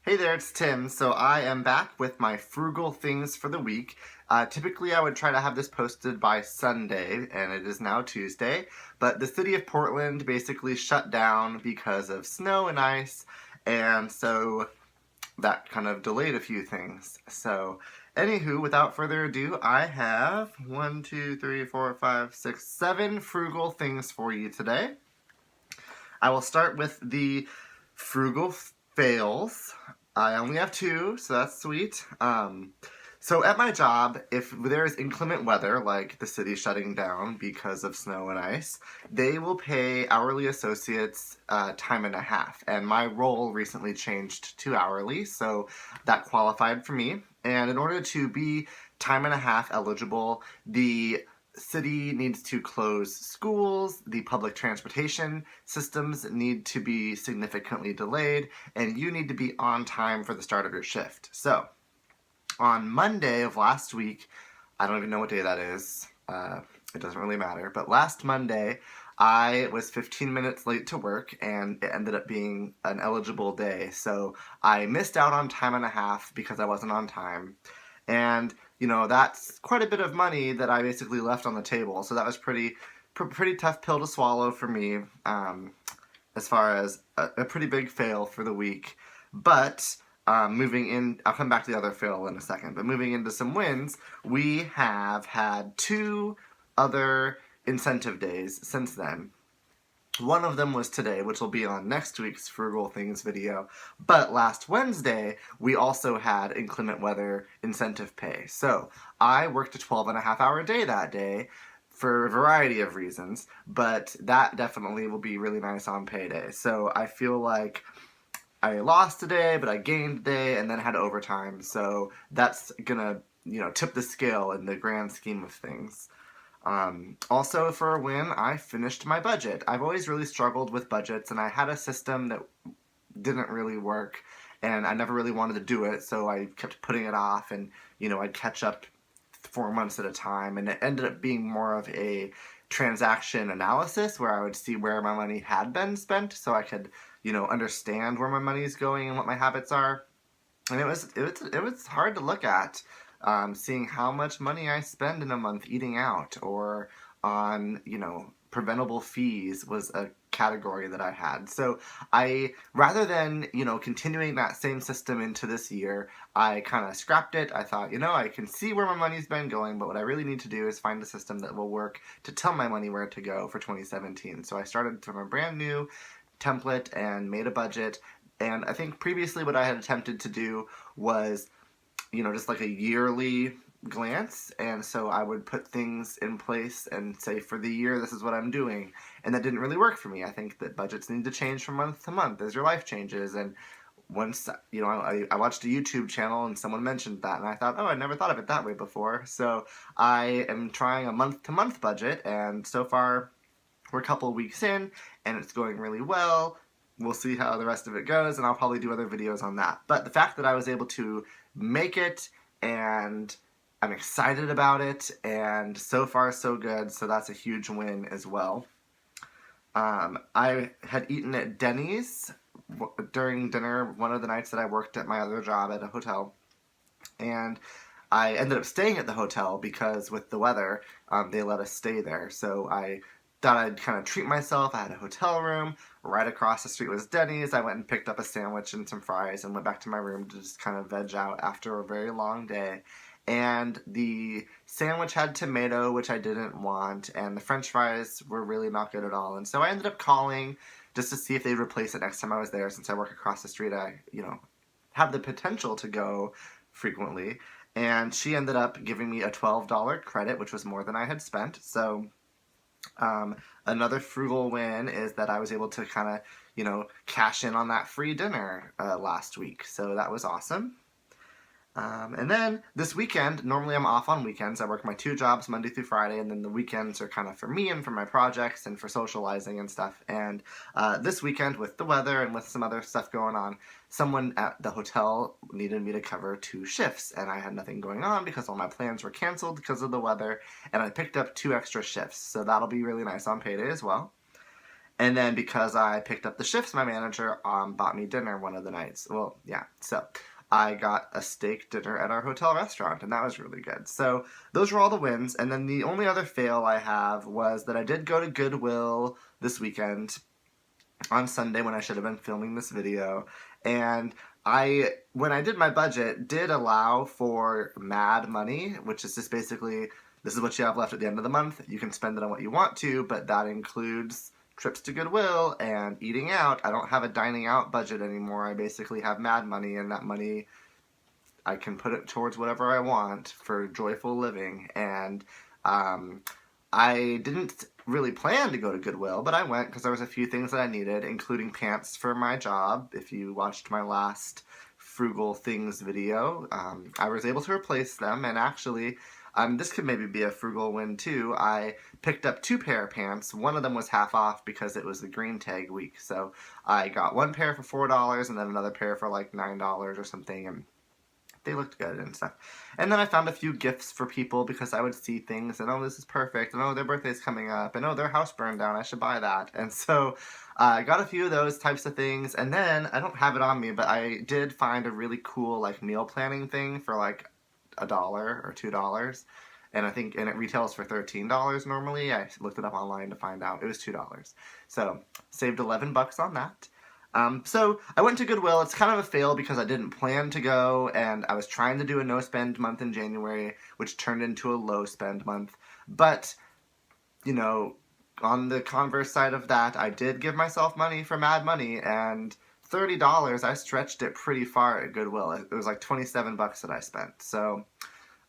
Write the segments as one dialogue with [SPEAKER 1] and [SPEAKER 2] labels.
[SPEAKER 1] Hey there, it's Tim. So I am back with my Frugal Things for the week. Typically, I would try to have this posted by Sunday, and it is now Tuesday. But the city of Portland basically shut down because of snow and ice, and so that kind of delayed a few things. So, anywho, without further ado, I have 7 frugal things for you today. I will start with the frugal fails. I only have two, so that's sweet. So at my job, if there is inclement weather, like the city shutting down because of snow and ice, they will pay hourly associates time and a half. And my role recently changed to hourly, so that qualified for me. And in order to be time and a half eligible, the city needs to close schools, the public transportation systems need to be significantly delayed, and you need to be on time for the start of your shift. So, on Monday of last week, I don't even know what day that is, it doesn't really matter, but last Monday, I was 15 minutes late to work, and it ended up being an eligible day, so I missed out on time and a half because I wasn't on time. And that's quite a bit of money that I basically left on the table. So that was pretty tough pill to swallow for me, as far as a pretty big fail for the week. But moving in, I'll come back to the other fail in a second. But moving into some wins, we have had two other incentive days since then. One of them was today, which will be on next week's Frugal Things video. But last Wednesday, we also had inclement weather incentive pay. So I worked a 12-and-a-half-hour day that day for a variety of reasons, but that definitely will be really nice on payday. So I feel like I lost a day, but I gained a day and then had overtime. So that's gonna, tip the scale in the grand scheme of things. Also, for a win, I finished my budget. I've always really struggled with budgets, and I had a system that didn't really work, and I never really wanted to do it, so I kept putting it off, and, I'd catch up 4 months at a time, and it ended up being more of a transaction analysis where I would see where my money had been spent, so I could, understand where my money is going and what my habits are. And it was hard to look at, seeing how much money I spend in a month eating out or on preventable fees was a category that I had. So rather than continuing that same system into this year, I kind of scrapped it. I thought I can see where my money's been going, but what I really need to do is find a system that will work to tell my money where to go for 2017. So I started from a brand new template and made a budget. And I think previously what I had attempted to do was, just like a yearly glance. And so I would put things in place and say, for the year, this is what I'm doing. And that didn't really work for me. I think that budgets need to change from month to month as your life changes. And once, I watched a YouTube channel and someone mentioned that. And I thought, oh, I never thought of it that way before. So I am trying a month-to-month budget. And so far, we're a couple of weeks in, and it's going really well. We'll see how the rest of it goes, and I'll probably do other videos on that. But the fact that I was able to make it, and I'm excited about it, and so far so good, so that's a huge win as well. I had eaten at Denny's during dinner one of the nights that I worked at my other job at a hotel, and I ended up staying at the hotel because with the weather, they let us stay there, so I thought I'd kind of treat myself. I had a hotel room. Right across the street was Denny's. I went and picked up a sandwich and some fries and went back to my room to just kind of veg out after a very long day. And the sandwich had tomato, which I didn't want, and the french fries were really not good at all. And so I ended up calling just to see if they'd replace it next time I was there. Since I work across the street, I, have the potential to go frequently. And she ended up giving me a $12 credit, which was more than I had spent. So another frugal win is that I was able to kind of, cash in on that free dinner last week. So that was awesome. And then this weekend, normally I'm off on weekends. I work my two jobs Monday through Friday, and then the weekends are kind of for me and for my projects and for socializing and stuff. And this weekend, with the weather and with some other stuff going on, someone at the hotel needed me to cover 2 shifts, and I had nothing going on because all my plans were canceled because of the weather, and I picked up 2 extra shifts. So that'll be really nice on payday as well. And then because I picked up the shifts, my manager bought me dinner one of the nights. Well, yeah, so I got a steak dinner at our hotel restaurant, and that was really good. So those were all the wins. And then the only other fail I have was that I did go to Goodwill this weekend on Sunday when I should have been filming this video. And when I did my budget, did allow for mad money, which is just basically, this is what you have left at the end of the month. You can spend it on what you want to, but that includes trips to Goodwill and eating out. I don't have a dining out budget anymore. I basically have mad money, and that money, I can put it towards whatever I want for joyful living. And I didn't really plan to go to Goodwill, but I went because there was a few things that I needed, including pants for my job. If you watched my last Frugal Things video, I was able to replace them, and actually, this could maybe be a frugal win too. I picked up 2 pair of pants. One of them was half off because it was the green tag week, so I got one pair for $4 and then another pair for like $9 or something, and they looked good and stuff. And then I found a few gifts for people because I would see things and, oh, this is perfect, and oh, their birthday's coming up, and oh, their house burned down, I should buy that. And so I got a few of those types of things, and then, I don't have it on me, but I did find a really cool like meal planning thing for like $1 or $2. And it retails for $13 normally. I looked it up online to find out. It was $2. So, saved $11 on that. So I went to Goodwill. It's kind of a fail because I didn't plan to go, and I was trying to do a no-spend month in January, which turned into a low-spend month. But, you know, on the converse side of that, I did give myself money for mad money, and $30, I stretched it pretty far at Goodwill. It was like $27 that I spent. So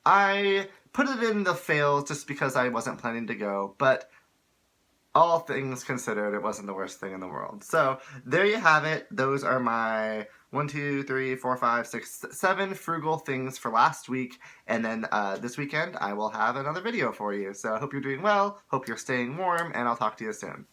[SPEAKER 1] I put it in the fails just because I wasn't planning to go, but all things considered, it wasn't the worst thing in the world. So there you have it. Those are my 1, 2, 3, 4, 5, 6, 7 frugal things for last week. And then this weekend, I will have another video for you. So I hope you're doing well, hope you're staying warm, and I'll talk to you soon.